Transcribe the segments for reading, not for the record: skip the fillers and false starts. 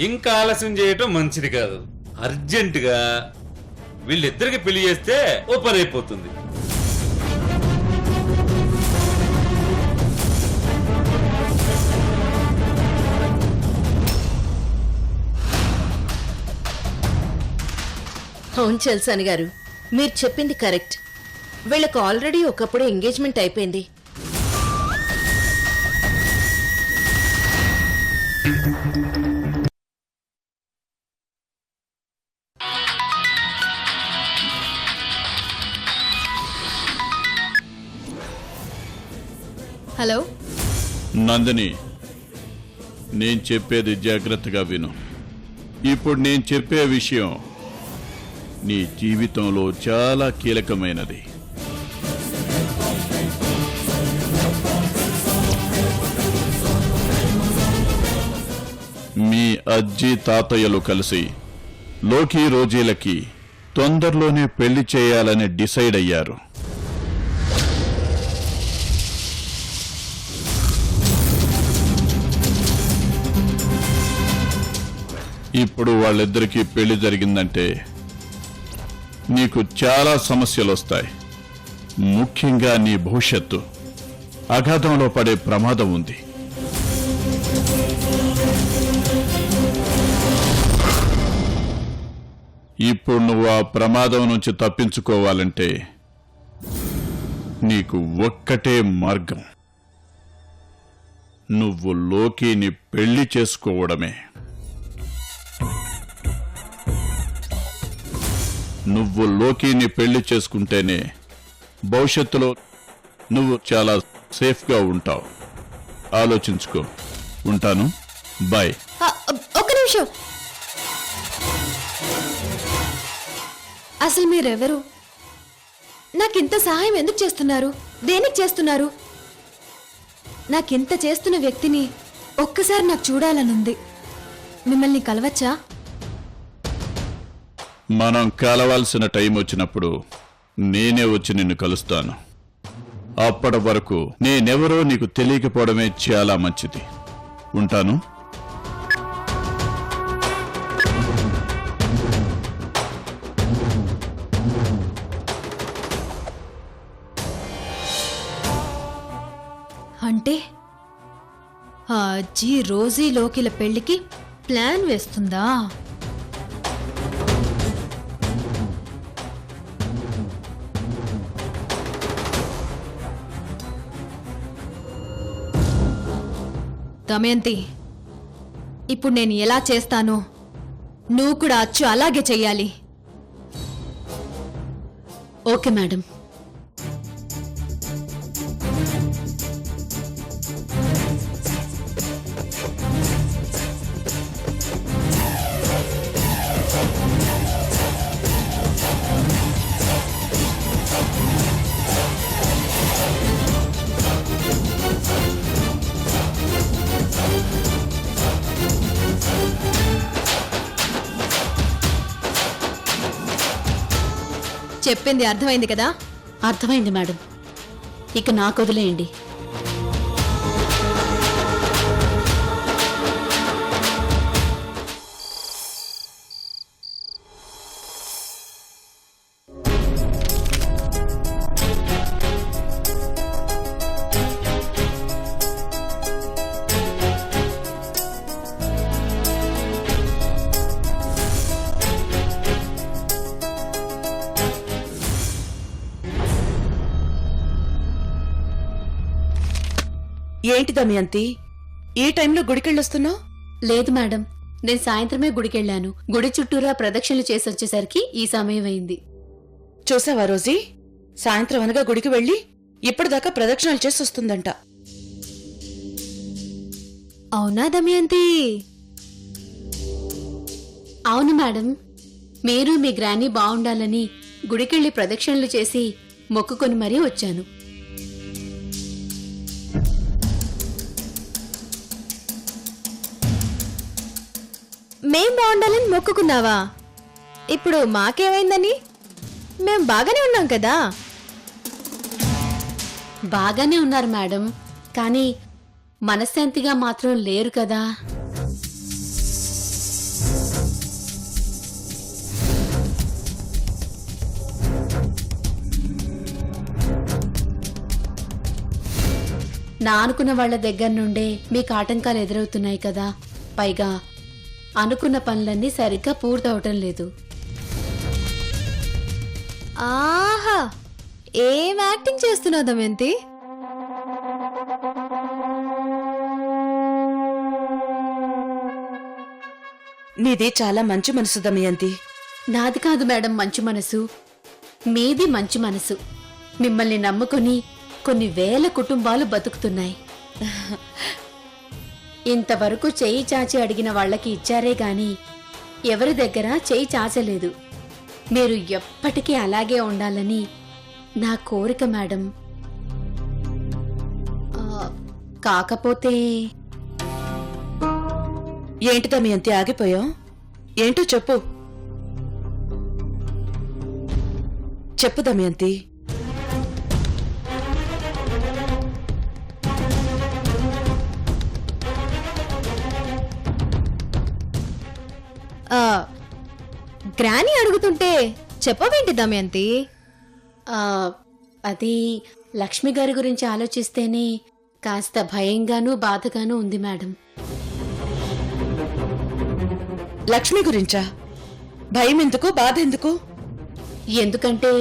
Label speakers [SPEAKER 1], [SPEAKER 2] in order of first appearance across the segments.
[SPEAKER 1] ఇంకా ఆలస్యం చేయటం మంచిది కాదు. అర్జెంటుగా వీళ్ళిద్దరికి పెళ్లి చేస్తే ఓ పని అయిపోతుంది.
[SPEAKER 2] అవును చల్సాని గారు, మీరు చెప్పింది కరెక్ట్. వీళ్ళకు ఆల్రెడీ ఒకప్పుడు ఎంగేజ్మెంట్ అయిపోయింది.
[SPEAKER 3] హలో
[SPEAKER 4] నందిని, నేను చెప్పేది జాగ్రత్తగా విను. ఇప్పుడు నేను చెప్పే విషయం నీ జీవితంలో చాలా కీలకమైనది. మీ అజ్జి తాతయ్యలు కలిసి లోకి రోజీలకి తొందరలోనే పెళ్లి చేయాలని డిసైడ్ అయ్యారు. ఇప్పుడు వాళ్ళిద్దరికీ పెళ్లి జరిగిందంటే నీకు చాలా సమస్యలు వస్తాయి. ముఖ్యంగా నీ భవిష్యత్తు అగాధంలో పడే ప్రమాదం ఉంది. ఇప్పుడు నువ్వు ఆ ప్రమాదం నుంచి తప్పించుకోవాలంటే నీకు ఒక్కటే మార్గం. నువ్వు లోకిని పెళ్లి చేసుకోవడమే. నువ్వు లోకిని పెళ్లి చేసుకుంటేనే భవిష్యత్తులో నువ్వు చాలా సేఫ్గా ఉంటావు. ఆలోచించుకో. ఉంటాను. బాయ్.
[SPEAKER 3] ఒక్క నిమిషం. అసలు మీరెవరు? నాకింత సహాయం ఎందుకు చేస్తున్నారు? దేనికి చేస్తున్నారు? నాకింత చేస్తున్న వ్యక్తిని ఒక్కసారి నాకు చూడాలనుంది. మిమ్మల్ని కలవచ్చా?
[SPEAKER 4] మనం కలవాల్సిన టైం వచ్చినప్పుడు నేనే వచ్చి నిన్ను కలుస్తాను. అప్పటి వరకు నేనెవరో నీకు తెలియకపోవడమే చాలా మంచిది. ఉంటాను.
[SPEAKER 3] అంటే ఆ అజ్జి రోజీ లోకిల పెళ్లికి ప్లాన్ వేస్తుందా? దమయంతి, ఇప్పుడు నేను ఎలా చేస్తానో నువ్వు కూడా అచ్చు అలాగే చెయ్యాలి.
[SPEAKER 2] Okay madam.
[SPEAKER 3] చెప్పింది అర్థమైంది కదా?
[SPEAKER 2] అర్థమైంది మేడం. ఇక నాకు వదిలేయండి.
[SPEAKER 5] ఏంటి దమయంతి, ఈ టైంలో గుడికెళ్ళొస్తున్నావు?
[SPEAKER 6] లేదు మేడం, నేను సాయంత్రమే గుడికెళ్ళాను. గుడి చుట్టూరా ప్రదక్షిణలు చేసొచ్చేసరికి ఈ సమయం అయింది.
[SPEAKER 5] చూసావా రోజీ, సాయంత్రం అనగా గుడికి వెళ్ళి ఇప్పటిదాకా ప్రదక్షిణలు చేసి వస్తుందంట.
[SPEAKER 3] అవునా దమయంతి?
[SPEAKER 6] అవును మేడం, మీరు మీ గ్రాని బాగుండాలని గుడికెళ్ళి ప్రదక్షిణలు చేసి మొక్కుకొని మరీ వచ్చాను.
[SPEAKER 3] మేం బాగుండాలని మొక్కుకున్నావా? ఇప్పుడు మాకేమైందని? మేం బాగానే ఉన్నాం కదా.
[SPEAKER 6] బాగానే ఉన్నారు మేడం, కానీ మనశ్శాంతిగా మాత్రం లేరు కదా. నా అనుకున్న వాళ్ళ దగ్గర నుండే మీకు ఆటంకాలు ఎదురవుతున్నాయి కదా, పైగా అనుకున్న పనులన్నీ సరిగ్గా పూర్తవటం లేదు.
[SPEAKER 3] ఆహా, ఏం యాక్టింగ్ చేస్తున్నావు దమయంతి?
[SPEAKER 5] నీది చాలా మంచి మనసు దమయంతి.
[SPEAKER 6] నాది కాదు మేడం మంచి మనసు, మీది మంచి మనసు. మిమ్మల్ని నమ్ముకుని కొన్ని వేల కుటుంబాలు బతుకుతున్నాయి. ఇంతవరకు చేయి చాచి అడిగిన వాళ్ళకి ఇచ్చారే గాని ఎవరి దగ్గర చేయి చాచలేదు. మీరు ఎప్పటికీ అలాగే ఉండాలని నా కోరిక మేడం. కాకపోతే
[SPEAKER 5] ఏంటి దమయంతి ఆగిపోయావు? ఏంటో చెప్పు. చెప్పు దమయంతి.
[SPEAKER 3] గ్రాని అడుగుతుంటే చెప్పవేంటి దమయంతి?
[SPEAKER 6] అది లక్ష్మి గారి గురించి ఆలోచిస్తేనే కాస్త భయంగానూ బాధగానూ ఉంది మేడం.
[SPEAKER 5] లక్ష్మి గురించా? భయం ఎందుకు, బాధ ఎందుకు?
[SPEAKER 6] ఎందుకంటే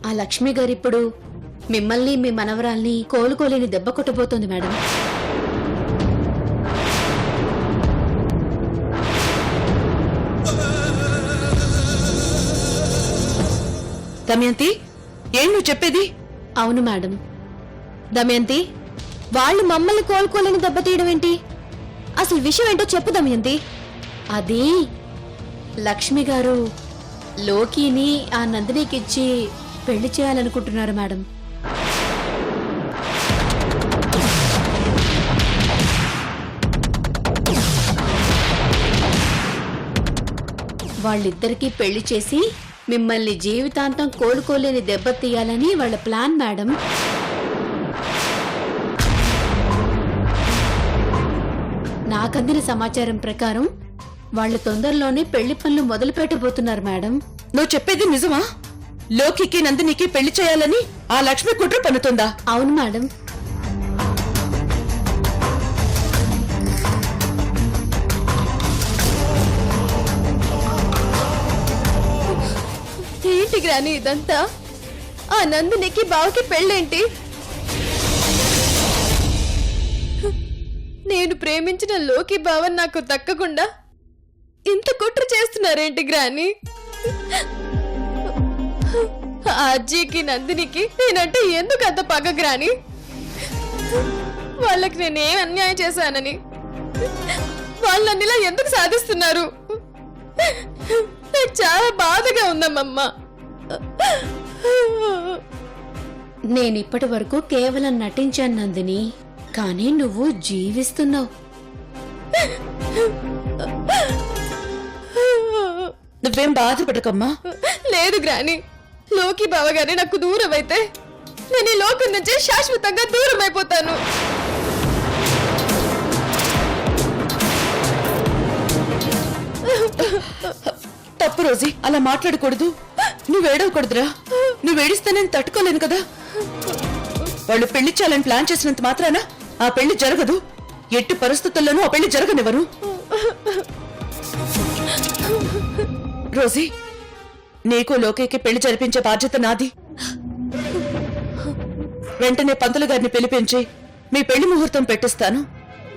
[SPEAKER 6] ఆ లక్ష్మి గారిప్పుడు మిమ్మల్ని మీ మనవరాల్ని కోలుకోలేని దెబ్బ కొట్టబోతోంది మేడం.
[SPEAKER 5] దమయంతి, ఏం నువ్వు చెప్పేది?
[SPEAKER 6] అవును మేడం.
[SPEAKER 3] దమయంతి, వాళ్ళు మమ్మల్ని కోలుకోలేని దెబ్బతీయడం ఏంటి? అసలు విషయం ఏంటో చెప్పు దమయంతి.
[SPEAKER 6] అది లక్ష్మి గారు లోకిని ఆ నందినికిచ్చి పెళ్లి చేయాలనుకుంటున్నారు మేడం. వాళ్ళిద్దరికీ పెళ్లి చేసి మిమ్మల్ని జీవితాంతం కోలుకోలేని దెబ్బతీయాలని వాళ్ళ ప్లాన్ మేడం. నాకందిన సమాచారం ప్రకారం వాళ్ళు తొందరలోనే పెళ్లి పనులు మొదలు పెట్టబోతున్నారు మేడం.
[SPEAKER 5] నువ్వు చెప్పేది నిజమా? లోకికి నందినికి పెళ్లి చేయాలని ఆ లక్ష్మి కుట్ర పన్నుతుందా?
[SPEAKER 6] అవును మేడం.
[SPEAKER 3] ఏంటి గ్రాని ఇదంతా? ఆ నందినికి బావకి పెళ్ళేంటి? నేను ప్రేమించిన లోకి బావన్ నాకు దక్కకుండా ఇంత కుట్ర చేస్తున్నారేంటి గ్రాని? ఆ అజ్జికి నందినికి నేనంటే ఎందుకు అంత పగ గ్రాని? వాళ్ళకి నేనేం అన్యాయం చేశానని వాళ్ళు నన్నిలా ఎందుకు సాధిస్తున్నారు? నాకు చాలా బాధగా ఉందమ్మమ్మ.
[SPEAKER 6] నేనిప్పటి వరకు కేవలం నటించాను నందిని, కానీ నువ్వు జీవిస్తున్నావు.
[SPEAKER 5] నువ్వేం బాధపడకమ్మా.
[SPEAKER 3] లేదు గ్రాని, లోకి బావగానే నాకు దూరం అయితే నేను ఈ లోకం నుంచి శాశ్వతంగా దూరం అయిపోతాను.
[SPEAKER 5] తప్పు రోజీ, అలా మాట్లాడకూడదు. నువ్వేడవకూడదురా. నువ్వేడిస్తే నేను తట్టుకోలేను కదా. వాళ్ళు పెళ్లి చేయాలని ప్లాన్ చేసినంత మాత్రాన ఆ పెళ్లి జరగదు. ఎట్టి పరిస్థితుల్లోనూ ఆ పెళ్లి జరగనివ్వరు. రోజీ, నీకు లోకేకి పెళ్లి జరిపించే బాధ్యత నాది. వెంటనే పంతులు గారిని పిలిపించి మీ పెళ్లి ముహూర్తం పెట్టిస్తాను.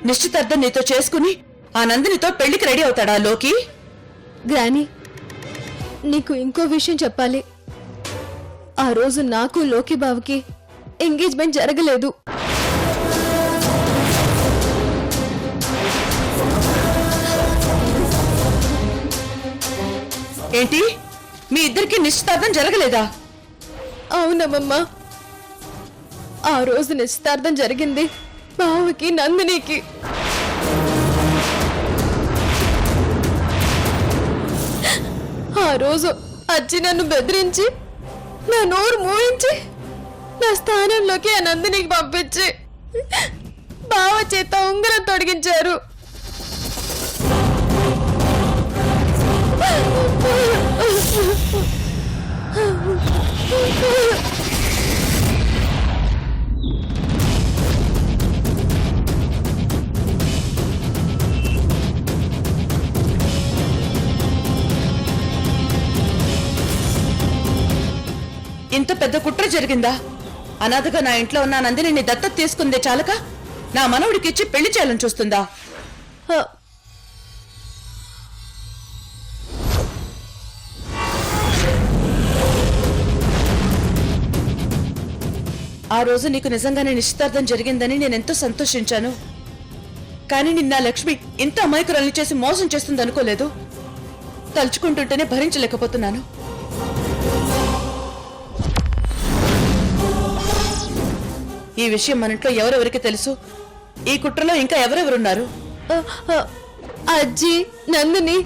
[SPEAKER 5] నిశ్చితార్థం నీతో చేసుకుని ఆ నందినితో పెళ్లికి రెడీ అవుతాడా లోకి?
[SPEAKER 3] గ్రాని, నీకు ఇంకో విషయం చెప్పాలి. ఆ రోజు నాకు లోకి బావకి ఎంగేజ్మెంట్ జరగలేదు.
[SPEAKER 5] ఏంటి, మీ ఇద్దరికి నిశ్చితార్థం జరగలేదా?
[SPEAKER 3] అవునమ్మమ్మా, ఆ రోజు నిశ్చితార్థం జరిగింది బావకి నందినికి. ఆ రోజు అచ్చి నన్ను బెదిరించి నా నోరు మూయించి నా స్థానంలోకి ఆ నందినికి పంపించి బావ చేత ఉంగరం తొడిగించారు.
[SPEAKER 5] ఇంత పెద్ద కుట్ర జరిగిందా? అనాథగా నా ఇంట్లో ఉన్న నందిని నీ దత్తత తీసుకుందే చాలక నా మనవుడికి ఇచ్చి పెళ్లి చేయాలని చూస్తుందా?
[SPEAKER 3] ఆ,
[SPEAKER 5] ఆ రోజు నీకు నిజంగానే నిశ్చితార్థం జరిగిందని నేనెంతో సంతోషించాను. కానీ నిన్న లక్ష్మి ఇంత అమాయకురాల్ని చేసి మోసం చేస్తుంది అనుకోలేదు. తలుచుకుంటుంటేనే భరించలేకపోతున్నాను. ఈ విషయం మన ఇంట్లో ఎవరెవరికి తెలుసు? ఈ కుట్రలో ఇంకా ఎవరెవరున్నారు?
[SPEAKER 3] ఆ, ఆ, అజ్జి, నందిని,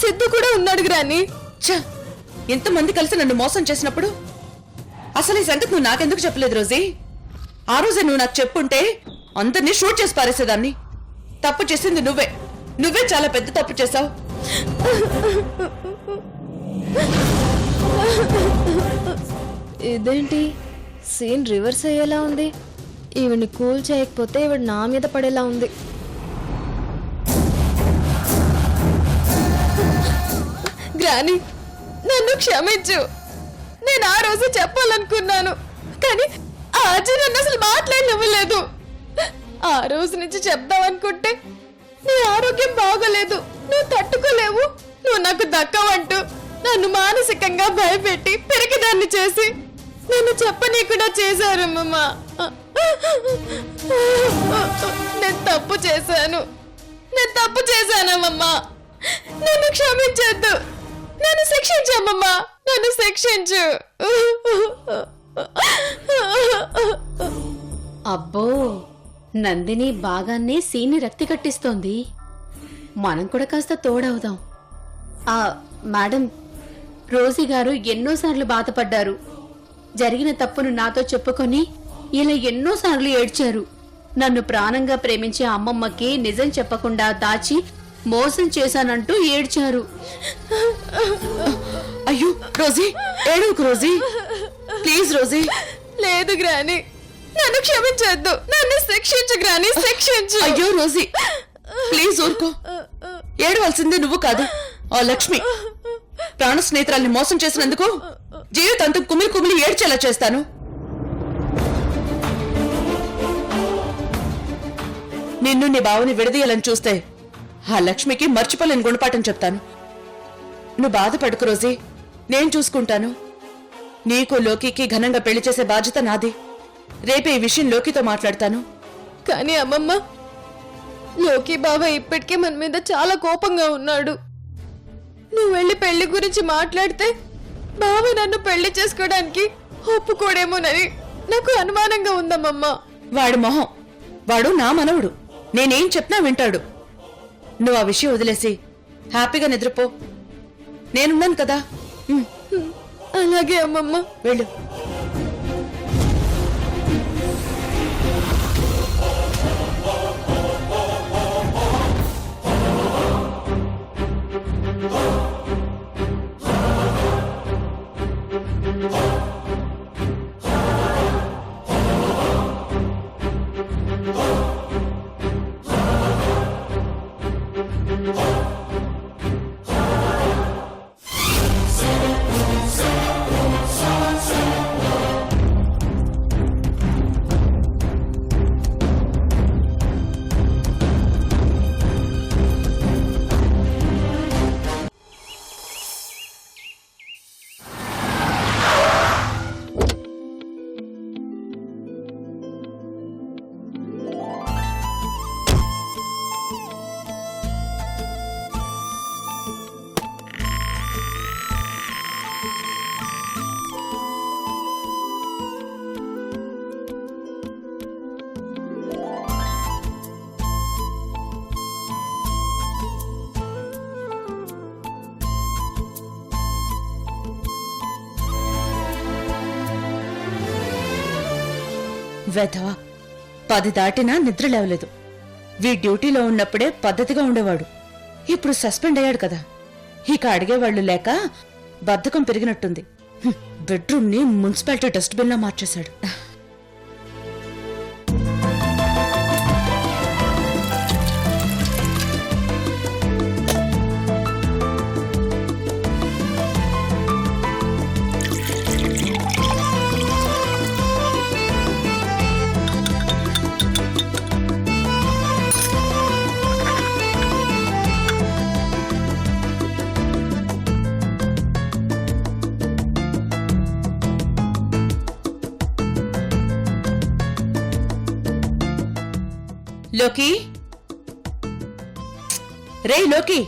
[SPEAKER 3] సిద్ధు కూడా ఉన్నాడు గ్రాని.
[SPEAKER 5] ఛ! ఇంతమంది కలిసి నన్ను మోసం చేసినప్పుడు అసలు ఈ సంగతి నువ్వు నాకెందుకు చెప్పలేదు రోజీ? ఆ రోజే నువ్వు నాకు చెప్పుంటే అందరినీ షూట్ చేసి పారేసేదాన్ని. తప్పు చేసింది నువ్వే. నువ్వే చాలా పెద్ద తప్పు చేశావు.
[SPEAKER 2] ఇదేంటి సీన్ రివర్స్ అయ్యేలా ఉంది. ఈవిని కూల్ చేయకపోతే ఈవిడ నా మీద పడేలా ఉంది.
[SPEAKER 3] గ్రాని, నన్ను క్షమించు. నేను ఆ రోజు చెప్పాలనుకున్నాను, కానీ ఆ అజ్జి నన్ను అసలు మాట్లాడనివ్వలేదు. ఆ రోజు నుంచి చెప్దామనుకుంటే నీ ఆరోగ్యం బాగోలేదు, నువ్వు తట్టుకోలేవు, నువ్వు నాకు దక్కవంటూ నన్ను మానసికంగా భయపెట్టి పెరిగిదాన్ని చేసి నన్ను చెప్పనీయకుండా చేశారమ్మమ్మ. నేను తప్పు చేశాను, నేను తప్పు చేశానమ్మమ్మా. నన్ను క్షమించొద్దు, నన్ను శిక్షించమ్మమ్మా, నన్ను శిక్షించు.
[SPEAKER 6] అబ్బో, నందిని బాగానే సీన్ని రక్తి కట్టిస్తోంది. మనం కూడా కాస్త తోడవుదాం. మేడం, రోజీ గారు ఎన్నోసార్లు బాధపడ్డారు. జరిగిన తప్పును నాతో చెప్పుకొని ఇలా ఎన్నోసార్లు ఏడ్చారు. నన్ను ప్రాణంగా ప్రేమించే అమ్మమ్మకి నిజం చెప్పకుండా దాచి మోసం చేశానంటూ ఏడ్చారు.
[SPEAKER 5] అయ్యో రోజీ, ఏడవకు రోజీ, ప్లీజ్ రోజీ.
[SPEAKER 3] లేదు గ్రాని, నన్ను క్షమించొద్దు, నన్ను శిక్షించు గ్రాని, శిక్షించు.
[SPEAKER 5] అయ్యో రోజీ, ప్లీజ్ ఊరుకో. ఏడవలసింది నువ్వు కాదు, ఆ లక్ష్మి. ప్రాణ స్నేహితురాల్ని మోసం చేసినందుకు జీవితాంతం కుమిలి కుమిలి ఏడ్చేలా చేస్తాను. నిన్ను నీ బావని విడదీయాలని చూస్తే ఆ లక్ష్మికి మర్చిపోలేని గుణపాఠం చెప్తాను. నువ్వు బాధపడుకు రోజీ, నేను చూసుకుంటాను. నీకు లోకికి ఘనంగా పెళ్లి చేసే బాధ్యత నాది. రేపే ఈ విషయం లోకితో మాట్లాడతాను.
[SPEAKER 3] కానీ అమ్మమ్మ, లోకి బావ ఇప్పటికే మన మీద చాలా కోపంగా ఉన్నాడు. నువ్వు వెళ్ళి పెళ్లి గురించి మాట్లాడితే బావ నన్ను పెళ్లి చేసుకోవడానికి ఒప్పుకోడేమోనని నాకు అనుమానంగా ఉందమ్మమ్మ.
[SPEAKER 5] వాడి మొహం, వాడు నా మనవడు, నేనేం చెప్పినా వింటాడు. నువ్వు ఆ విషయం వదిలేసి హ్యాపీగా నిద్రపో. నేనున్నాను కదా.
[SPEAKER 3] అలాగే అమ్మమ్మ.
[SPEAKER 5] వెళ్ళు. వెధవా, 10 దాటినా నిద్ర లేవలేదు. వీ డ్యూటీలో ఉన్నప్పుడే పద్ధతిగా ఉండేవాడు. ఇప్పుడు సస్పెండ్ అయ్యాడు కదా, ఇక అడిగేవాళ్లు లేక బద్ధకం పెరిగినట్టుంది. బెడ్రూమ్ ని మున్సిపాలిటీ డస్ట్బిన్ లా మార్చేశాడు. లోకి రేయ్ లోకి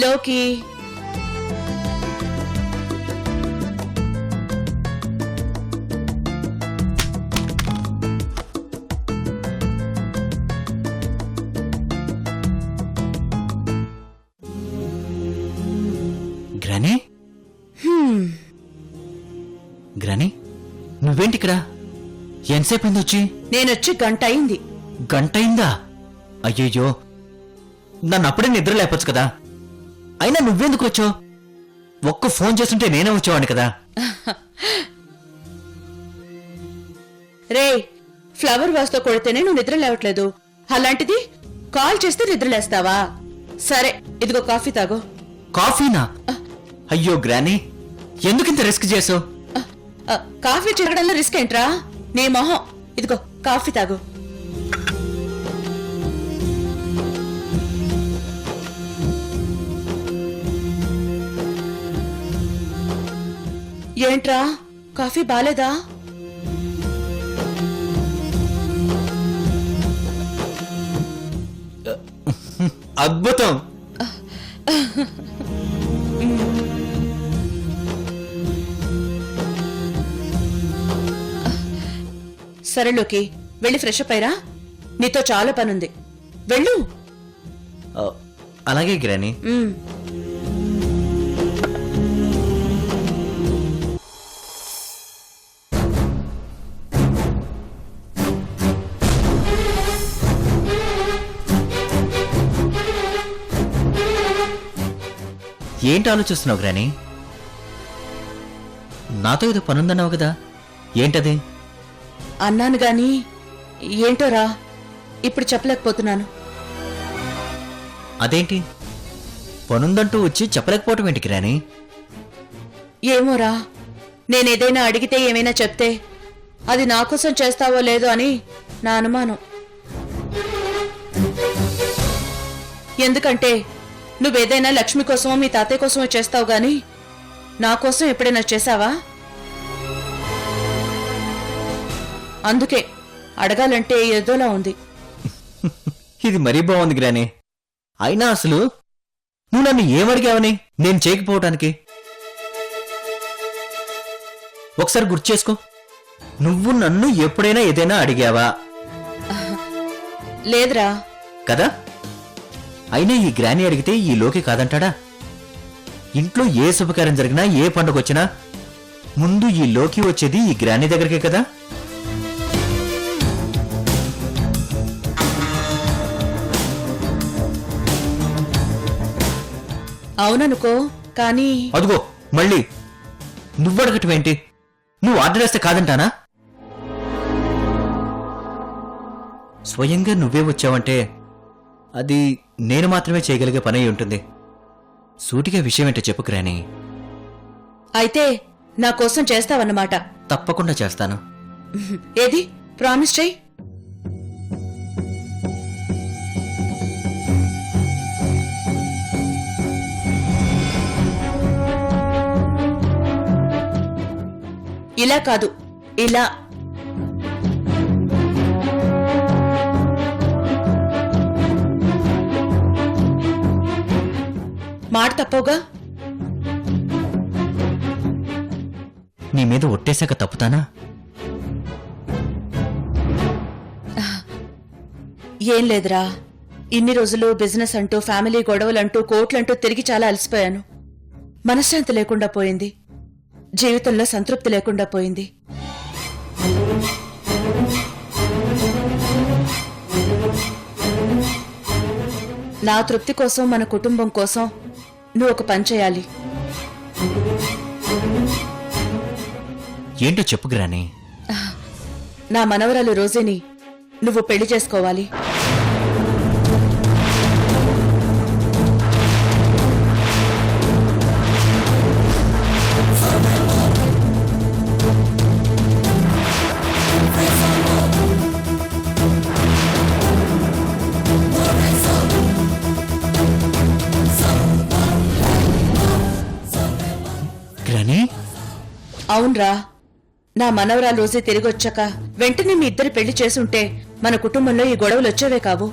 [SPEAKER 5] లోకి
[SPEAKER 7] గ్రానీ గ్రానీ నువ్వేంటి ఇక్కడ ఎంతసేపు అయింది వచ్చి
[SPEAKER 5] నేనొచ్చి గంట అయింది.
[SPEAKER 7] గంట అయిందా? అయ్యయ్యో నన్ను అప్పుడే నిద్ర లేపొచ్చు కదా. అయినా నువ్వెందుకు వచ్చావు? ఒక్క ఫోన్ చేస్తుంటే నేనే వచ్చేవాడిని కదా.
[SPEAKER 5] రేయ్ ఫ్లవర్ వాస్ తో కొడితేనే నువ్వు నిద్ర లేవట్లేదు, అలాంటిది కాల్ చేస్తే నిద్రలేస్తావా? సరే ఇదిగో కాఫీ తాగు.
[SPEAKER 7] కాఫీనా? అయ్యో గ్రానీ ఎందుకింత రిస్క్ చేసావు?
[SPEAKER 5] కాఫీ చిరగడంలో రిస్క్ ఏంట్రా? నీ మొహం. ఇదిగో కాఫీ తాగు. ఏంట్రా కాఫీ బాలేదా?
[SPEAKER 7] అద్భుతం.
[SPEAKER 5] సరేలోకి వెళ్ళి ఫ్రెష్ అప్ అయ్యరా, నీతో చాలా పనుంది. వెళ్ళు.
[SPEAKER 7] అలాగే గ్రానీ. ఏంటి ఆలోచిస్తున్నావు గ్రానీ? నాతో ఏదో పనుందన్నావు కదా, ఏంటది?
[SPEAKER 5] అన్నాను గాని ఏంటోరా ఇప్పుడు చెప్పలేకపోతున్నాను.
[SPEAKER 7] అదేంటి పనుందంటూ వచ్చి చెప్పలేకపోవటం ఏంటి గ్రానీ?
[SPEAKER 5] ఏమోరా, నేనేదైనా అడిగితే ఏమైనా చెప్తే అది నా కోసం చేస్తావో లేదో అని నా అనుమానం. ఎందుకంటే నువ్వేదైనా లక్ష్మి కోసమో మీ తాతయ్య కోసమో చేస్తావు గాని నా కోసం ఎప్పుడైనా చేశావా? అందుకే అడగాలంటే ఏదోలా ఉంది.
[SPEAKER 7] ఇది మరీ బాగుంది గ్రానీ. అయినా అసలు నువ్వు నన్ను ఏమడిగావని నేను చేయకపోవటానికి? ఒకసారి గుర్తు చేసుకో, నువ్వు నన్ను ఎప్పుడైనా ఏదైనా అడిగావా?
[SPEAKER 5] లేదురా.
[SPEAKER 7] కదా? అయినా ఈ గ్రానీ అడిగితే ఈ లోకి కాదంటాడా? ఇంట్లో ఏ శుభకార్యం జరిగినా ఏ పండుగ వచ్చినా ముందు ఈ లోకి వచ్చేది ఈ గ్రానీ దగ్గరికే కదా.
[SPEAKER 5] అవుననుకో, కానీ
[SPEAKER 7] అదుగో మళ్ళీ నువ్వడగటం ఏంటి? నువ్వు ఆర్డర్ వేస్తే కాదంటానా? స్వయంగా నువ్వే వచ్చావంటే అది నేను మాత్రమే చేయగలిగే పని అయి ఉంటుంది. సూటిగా విషయం ఏంటో చెప్పు గ్రానీ.
[SPEAKER 5] అయితే నా కోసం చేస్తావన్నమాట.
[SPEAKER 7] తప్పకుండా చేస్తాను.
[SPEAKER 5] ఏది ప్రామిస్ చెయ్యి. ఇలా కాదు, ఇలా. మాట తప్పవుగా.
[SPEAKER 7] నీ మీద ఒట్టేశాక తప్పుతానా?
[SPEAKER 5] ఏం లేదురా, ఇన్ని రోజులు బిజినెస్ అంటూ ఫ్యామిలీ గొడవలంటూ కోట్లంటూ తిరిగి చాలా అలసిపోయాను. మనశ్శాంతి లేకుండా పోయింది, జీవితంలో సంతృప్తి లేకుండా పోయింది. నా తృప్తి కోసం, మన కుటుంబం కోసం నువ్వు ఒక పని చేయాలి.
[SPEAKER 7] ఏంటో చెప్పు గ్రానీ.
[SPEAKER 5] నా మనవరాలు రోజీని నువ్వు పెళ్లి చేసుకోవాలి.
[SPEAKER 7] గ్రానీ
[SPEAKER 5] అవునరా, నా మనవరాలు రోజే తిరిగొచ్చాక వెంటనే మీ ఇద్దరు పెళ్లి చేసుంటే మన కుటుంబంలో ఈ గొడవలు వచ్చేవే కావు.